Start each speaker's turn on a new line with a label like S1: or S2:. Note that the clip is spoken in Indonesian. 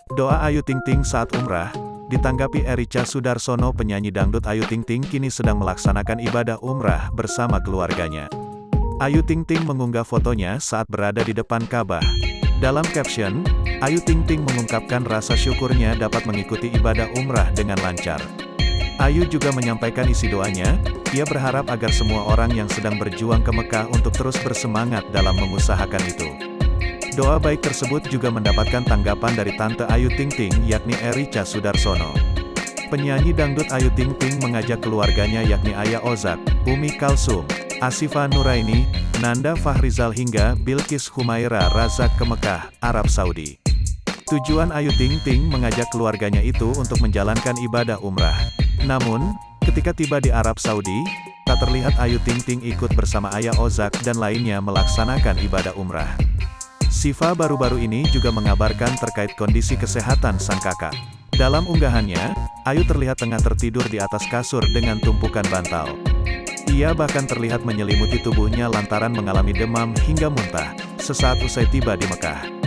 S1: Doa Ayu Ting Ting saat umrah. Ditanggapi Erica Sudarsono, penyanyi dangdut Ayu Ting Ting kini sedang melaksanakan ibadah umrah bersama keluarganya. Ayu Ting Ting mengunggah fotonya saat berada di depan Ka'bah. Dalam caption, Ayu Ting Ting mengungkapkan rasa syukurnya dapat mengikuti ibadah umrah dengan lancar. Ayu juga menyampaikan isi doanya, ia berharap agar semua orang yang sedang berjuang ke Mekah untuk terus bersemangat dalam mengusahakan itu. Doa baik tersebut juga mendapatkan tanggapan dari Tante Ayu Ting Ting, yakni Erica Sudarsono. Penyanyi dangdut Ayu Ting Ting mengajak keluarganya yakni Ayah Ozak, Umi Kalsum, Asifa Nuraini, Nanda Fahrizal hingga Bilkis Humaira Razak ke Mekah, Arab Saudi. Tujuan Ayu Ting Ting mengajak keluarganya itu untuk menjalankan ibadah umrah. Namun, ketika tiba di Arab Saudi, tak terlihat Ayu Ting Ting ikut bersama Ayah Ozak dan lainnya melaksanakan ibadah umrah. Sifa baru-baru ini juga mengabarkan terkait kondisi kesehatan sang kakak. Dalam unggahannya, Ayu terlihat tengah tertidur di atas kasur dengan tumpukan bantal. Ia bahkan terlihat menyelimuti tubuhnya lantaran mengalami demam hingga muntah, sesaat usai tiba di Mekah.